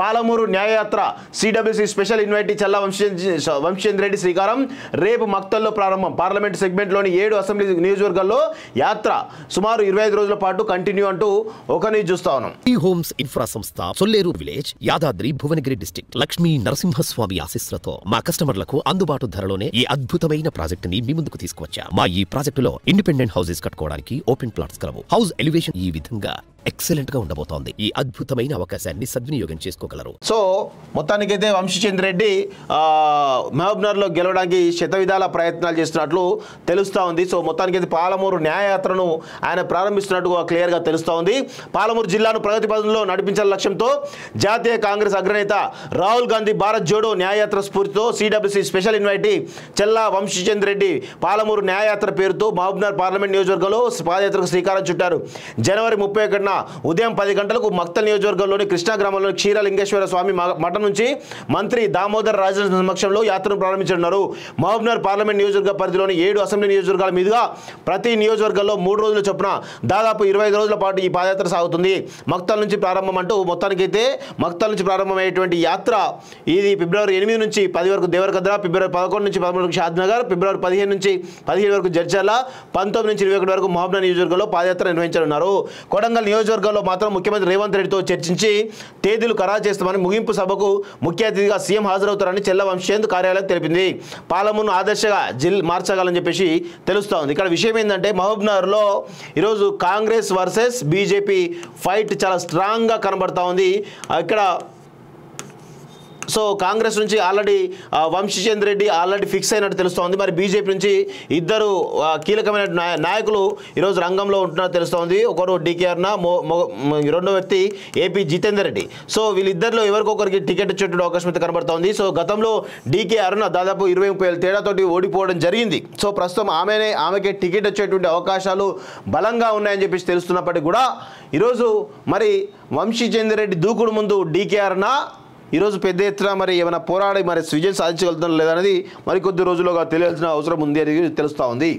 పాలమూరు న్యాయయాత్ర CWC special invitee Challa Vamshichandra Reddy శ్రీకారం రేపు మక్తల్లో ప్రారంభం. పార్లమెంట్ సెగ్మెంట్లోని 7 అసెంబ్లీ నియోజకవర్గాల్లో యాత్ర సుమారు 25 రోజుల పాటు కంటిన్యూ అంటూ ఒక న్యూస్ చూస్తా ఉన్నాం. ఈ హోమ్స్ ఇన్ఫ్రా సంస్థ సొల్లేరు విలేజ్ యాదాద్రి భువనగిరి డిస్ట్రిక్ట్ లక్ష్మీ నరసింహస్వామి ఆశీస్సులతో మా కస్టమర్లకు అందుబాటు ధరలోనే ఈ అద్భుతమైన ప్రాజెక్టుని మీ ముందుకు తీసుకువచ్చా. మా ఈ ప్రాజెక్టులో ఇండిపెండెంట్ హౌసెస్ కట్టుకోవడానికి ఓపెన్ ప్లాట్స్ కలవు. హౌస్ ఎలివేషన్ ఈ విధంగా ఎక్సలెంట్ గా ఉండబోతోంది. ఈ అద్భుతమైన అవకాశాన్ని సద్వినియోగం చేసుకోగలరు. సో మొత్తానికైతే వంశీచంద్ర రెడ్డి మహబూబ్నగర్లో గెలవడానికి శతవిధాల ప్రయత్నాలు చేస్తున్నట్లు తెలుస్తూ ఉంది. సో మొత్తానికైతే పాలమూరు న్యాయయాత్రను ఆయన ప్రారంభిస్తున్నట్టుగా క్లియర్గా తెలుస్తూ ఉంది. పాలమూరు జిల్లాను ప్రగతి పథంలో నడిపించాల లక్ష్యంతో జాతీయ కాంగ్రెస్ అగ్రనేత రాహుల్ గాంధీ భారత్ జోడో న్యాయయాత్ర స్ఫూర్తితో CWC special invitee Challa Vamshichandra Reddy Palamuru Nyay Yatra పేరుతో మహబూబ్నగర్ పార్లమెంట్ నియోజకవర్గంలో పాదయాత్రకు శ్రీకారం చుట్టారు. జనవరి 31న ఉదయం 10 గంటలకు మక్తల్ నియోజకవర్గంలోని కృష్ణా గ్రామంలోని క్షీరలింగేశ్వర స్వామి మఠం నుంచి మంత్రి దామోదర్ రాజన్ సమక్షంలో యాత్రను ప్రారంభించనున్నారు. మహబూబ్నగర్ పార్లమెంట్ నియోజకవర్గ పరిధిలోని 7 అసెంబ్లీ నియోజకవర్గాల మీదుగా ప్రతి నియోజకవర్గంలో 3 రోజుల చొప్పున దాదాపు 25 రోజుల పాటు ఈ పాదయాత్ర సాగుతుంది. మక్తల్ నుంచి ప్రారంభం అంటూ మొత్తానికైతే మక్తల్ నుంచి ప్రారంభమయ్యేటువంటి యాత్ర ఇది ఫిబ్రవరి 8 నుంచి 10 వరకు దేవరకద్ర, ఫిబ్రవరి 11 నుంచి 13 వరకు షాద్నగర్, ఫిబ్రవరి 15 నుంచి 17 వరకు జడ్చర్ల, 19 నుంచి 21 వరకు మహబూబ్నగర్ నియోజకవర్గంలో పాదయాత్ర నిర్వహించనున్నారు. కొడంగల్ నియోజకవర్గంలో మాత్రం ముఖ్యమంత్రి రేవంత్ రెడ్డితో చర్చించి తేదీలు ఖరారు చేస్తామని ముగింపు సభకు ముఖ్య అతిథిగా సీఎం హాజరవుతారని చల్లా వంశీచంద్ర కార్యాలయం తెలిపింది. పాలమూరును ఆదర్శగా మార్చగలని చెప్పేసి తెలుస్తూ ఉంది. ఇక్కడ విషయం ఏంటంటే మహబూబ్నగర్లో ఈరోజు కాంగ్రెస్ వర్సెస్ బీజేపీ ఫైట్ చాలా స్ట్రాంగ్గా కనబడతా ఉంది. ఇక్కడ సో కాంగ్రెస్ నుంచి already Vamsichandra Reddy already fix అయినట్టు తెలుస్తోంది. మరి బీజేపీ నుంచి ఇద్దరు కీలకమైన నాయకులు ఈరోజు రంగంలో ఉంటున్నట్టు తెలుస్తోంది. ఒకరు డీకే అరుణ, రెండో వ్యక్తి ఏపీ జితేందర్ రెడ్డి. సో వీళ్ళిద్దరిలో ఎవరికొకరికి టికెట్ ఇచ్చేటువంటి అవకాశం అయితే కనబడుతోంది. సో గతంలో డీకే అరుణ దాదాపు 20-30 వేల తేడాతోటి ఓడిపోవడం జరిగింది. సో ప్రస్తుతం ఆమెకే టికెట్ వచ్చేటువంటి అవకాశాలు బలంగా ఉన్నాయని చెప్పేసి తెలుస్తున్నప్పటికీ కూడా ఈరోజు మరి వంశీచంద్ర రెడ్డి దూకుడు ముందు డీకే అరుణ ఈరోజు పెద్ద ఎత్తున మరి ఏమైనా పోరాడి మరి విజయం సాధించగలుగుతుందో లేదనేది మరికొద్ది రోజులుగా తెలియాల్సిన అవసరం ఉంది అని తెలుస్తూ ఉంది.